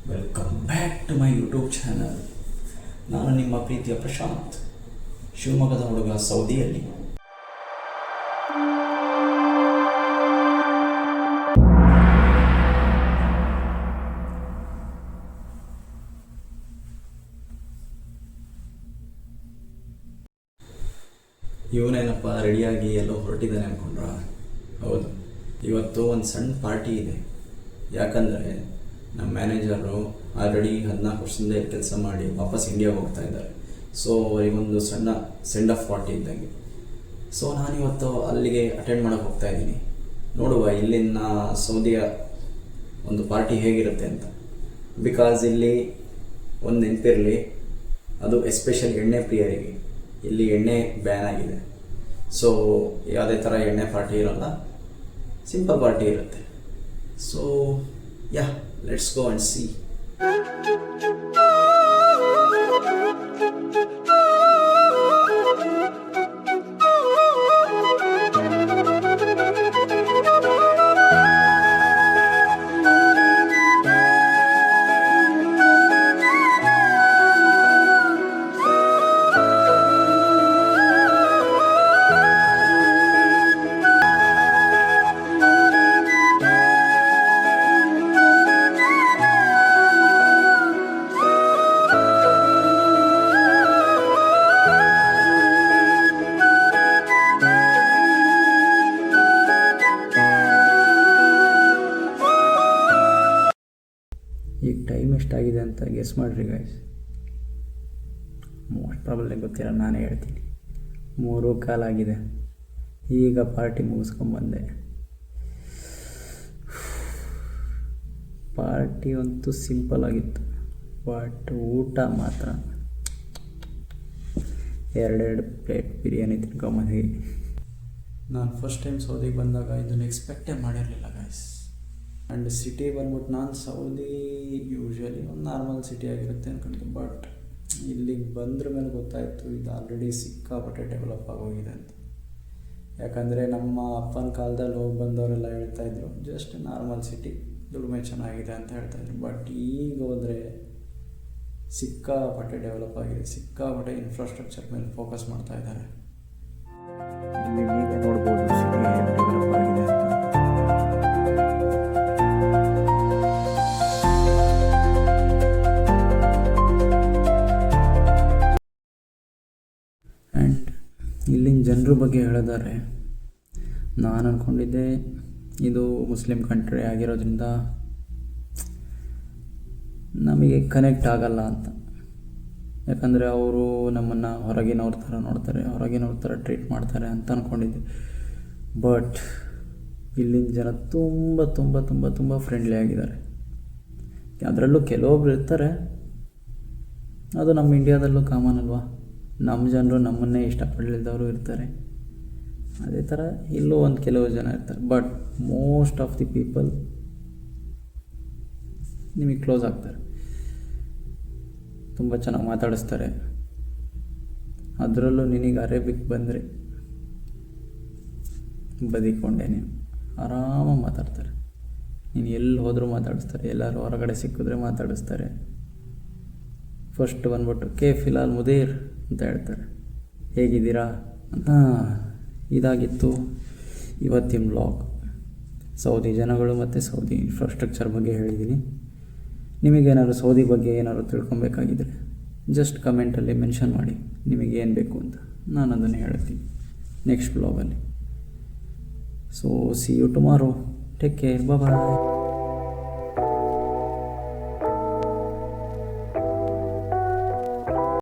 Welcome back to my YouTube channel. ನಾನು ನಿಮ್ಮ ಪ್ರೀತಿಯ ಪ್ರಶಾಂತ್, ಶಿವಮೊಗ್ಗದ ಹುಡುಗ ಸೌದಿಯಲ್ಲಿ. ಇವನೇನಪ್ಪ ರೆಡಿಯಾಗಿ ಎಲ್ಲೋ ಹೊರಟಿದ್ದಾನೆ ಅಂದ್ಕೊಂಡ್ರ? ಹೌದು, ಇವತ್ತು ಒಂದು ಸಣ್ಣ ಪಾರ್ಟಿ ಇದೆ. ಯಾಕಂದರೆ ನಮ್ಮ ಮ್ಯಾನೇಜರು ಆಲ್ರೆಡಿ 14 ವರ್ಷದಿಂದ ಕೆಲಸ ಮಾಡಿ ವಾಪಸ್ ಇಂಡಿಯಾಗೆ ಹೋಗ್ತಾ ಇದ್ದಾರೆ. ಸೊ ಅವರಿಗೊಂದು ಸಣ್ಣ ಸೆಂಡ್ ಆಫ್ ಪಾರ್ಟಿ ಇದ್ದಂಗೆ. ಸೊ ನಾನಿವತ್ತು ಅಲ್ಲಿಗೆ ಅಟೆಂಡ್ ಮಾಡೋಕ್ಕೆ ಹೋಗ್ತಾ ಇದ್ದೀನಿ. ನೋಡುವ ಇಲ್ಲಿನ ಸೌದಿಯ ಒಂದು ಪಾರ್ಟಿ ಹೇಗಿರುತ್ತೆ ಅಂತ. ಬಿಕಾಸ್ ಇಲ್ಲಿ ಒಂದು ನೆನಪಿರಲಿ, ಅದು ಎಸ್ಪೆಷಲ್ ಎಣ್ಣೆ ಪ್ರಿಯರಿಗೆ ಇಲ್ಲಿ ಎಣ್ಣೆ ಬ್ಯಾನ್ ಆಗಿದೆ. ಸೊ ಯಾವುದೇ ಥರ ಎಣ್ಣೆ ಪಾರ್ಟಿ ಇರೋಲ್ಲ, ಸಿಂಪಲ್ ಪಾರ್ಟಿ ಇರುತ್ತೆ. So yeah, let's go and C. ಈಗ ಟೈಮ್ ಎಷ್ಟಾಗಿದೆ ಅಂತ ಗೆಸ್ ಮಾಡಿರಿ ಗೈಸ್. ಮೋಸ್ಟ್ ಪ್ರಾಬಬ್ಲಿ ಗೊತ್ತಿಲ್ಲ, ನಾನೇ ಹೇಳ್ತೀನಿ. 3:15 ಆಗಿದೆ. ಈಗ ಪಾರ್ಟಿ ಮುಗಿಸ್ಕೊಂಬಂದೆ. ಪಾರ್ಟಿ ಅಂತೂ ಸಿಂಪಲ್ ಆಗಿತ್ತು, ಬಟ್ ಊಟ ಮಾತ್ರ 2 ಪ್ಲೇಟ್ ಬಿರಿಯಾನಿ ತಿನ್ಕೊಂಬಂದ್ವಿ. ನಾನು ಫಸ್ಟ್ ಟೈಮ್ ಸೌದಿಗೆ ಬಂದಾಗ ಇದನ್ನು ಎಕ್ಸ್ಪೆಕ್ಟೇ ಮಾಡಿರಲಿಲ್ಲ ಗೈಸ್. ಆ್ಯಂಡ್ ಸಿಟಿ ಬಂದ್ಬಿಟ್ಟು, ನಾನು ಸೌದಿ ಯೂಶ್ವಲಿ ಒಂದು ನಾರ್ಮಲ್ ಸಿಟಿ ಆಗಿರುತ್ತೆ ಅಂದ್ಕೊಂಡಿದ್ದೆ. ಬಟ್ ಇಲ್ಲಿಗೆ ಬಂದ್ರ ಮೇಲೆ ಗೊತ್ತಾಯಿತು, ಇದು ಆಲ್ರೆಡಿ ಸಿಕ್ಕಾಪಟ್ಟೆ ಡೆವಲಪ್ ಆಗೋಗಿದೆ ಅಂತ. ಯಾಕಂದರೆ ನಮ್ಮ ಅಪ್ಪನ ಕಾಲದಲ್ಲಿ ಹೋಗಿ ಬಂದವರೆಲ್ಲ ಹೇಳ್ತಾಯಿದ್ರು ಜಸ್ಟ್ ನಾರ್ಮಲ್ ಸಿಟಿ, ದುಡಿಮೆ ಚೆನ್ನಾಗಿದೆ ಅಂತ ಹೇಳ್ತಾಯಿದ್ರು. ಬಟ್ ಈಗ ಹೋದರೆ ಸಿಕ್ಕಾಪಟ್ಟೆ ಡೆವಲಪ್ ಆಗಿದೆ, ಸಿಕ್ಕಾಪಟ್ಟೆ ಇನ್ಫ್ರಾಸ್ಟ್ರಕ್ಚರ್ ಮೇಲೆ ಫೋಕಸ್ ಮಾಡ್ತಾ ಇದ್ದಾರೆ. ಇಲ್ಲಿ ನೀವೇ ನೋಡ್ಬೋದು ಸಿಟಿ ಹೇಗೆ ಡೆವಲಪ್ ಆಗಿದೆ ಅಂತ. ಆ್ಯಂಡ್ ಇಲ್ಲಿನ ಜನರ ಬಗ್ಗೆ ಹೇಳಿದರೆ, ನಾನು ಅಂದ್ಕೊಂಡಿದ್ದೆ ಇದು ಮುಸ್ಲಿಂ ಕಂಟ್ರಿ ಆಗಿರೋದ್ರಿಂದ ನಮಗೆ ಕನೆಕ್ಟ್ ಆಗಲ್ಲ ಅಂತ. ಯಾಕಂದರೆ ಅವರು ನಮ್ಮನ್ನು ಹೊರಗಿನವ್ರ ಥರ ನೋಡ್ತಾರೆ, ಹೊರಗಿನವ್ರ ಥರ ಟ್ರೀಟ್ ಮಾಡ್ತಾರೆ ಅಂತ ಅಂದ್ಕೊಂಡಿದ್ದೆ. ಬಟ್ ಇಲ್ಲಿನ ಜನ ತುಂಬ ತುಂಬ ತುಂಬ ತುಂಬ ಫ್ರೆಂಡ್ಲಿ ಆಗಿದ್ದಾರೆ. ಅದರಲ್ಲೂ ಕೆಲವೊಬ್ರು ಇರ್ತಾರೆ, ಅದು ನಮ್ಮ ಇಂಡಿಯಾದಲ್ಲೂ ಕಾಮನ್ ಅಲ್ವಾ. ನಮ್ಮ ಜನರು ನಮ್ಮನ್ನೇ ಇಷ್ಟಪಡಲಿದ್ದವರು ಇರ್ತಾರೆ. ಅದೇ ಥರ ಇಲ್ಲೂ ಒಂದು ಕೆಲವು ಜನ ಇರ್ತಾರೆ. But most of the people ನಿಮಗೆ ಕ್ಲೋಸ್ ಆಗ್ತಾರೆ, ತುಂಬ ಚೆನ್ನಾಗಿ ಮಾತಾಡಿಸ್ತಾರೆ. ಅದರಲ್ಲೂ ನಿನಗೆ ಅರೇಬಿಕ್ ಬಂದರೆ ಬದಿಕೊಂಡೆ, ನೀನು ಆರಾಮಾಗಿ ಮಾತಾಡ್ತಾರೆ. ನೀನು ಎಲ್ಲಿ ಹೋದರೂ ಮಾತಾಡಿಸ್ತಾರೆ, ಎಲ್ಲರೂ ಹೊರಗಡೆ ಸಿಕ್ಕಿದ್ರೆ ಮಾತಾಡಿಸ್ತಾರೆ. ಫಸ್ಟ್ ಬಂದ್ಬಿಟ್ಟು ಫಿಲಾಲ್ ಮುದೀರ್ ಅಂತ ಹೇಳ್ತಾರೆ, ಹೇಗಿದ್ದೀರಾ ಅಂತ. ಇದಾಗಿತ್ತು ಇವತ್ತಿನ ವ್ಲಾಗ್. ಸೌದಿ ಜನಗಳು ಮತ್ತು ಸೌದಿ ಇನ್ಫ್ರಾಸ್ಟ್ರಕ್ಚರ್ ಬಗ್ಗೆ ಹೇಳಿದ್ದೀನಿ. ನಿಮಗೇನಾದ್ರು ಸೌದಿ ಬಗ್ಗೆ ಏನಾದ್ರು ತಿಳ್ಕೊಬೇಕಾಗಿದ್ದರೆ ಜಸ್ಟ್ ಕಮೆಂಟಲ್ಲಿ ಮೆನ್ಷನ್ ಮಾಡಿ, ನಿಮಗೇನು ಬೇಕು ಅಂತ. ನಾನು ಅದನ್ನು ಹೇಳ್ತೀನಿ ನೆಕ್ಸ್ಟ್ ವ್ಲಾಗಲ್ಲಿ. So see you tomorrow. Take care, bye.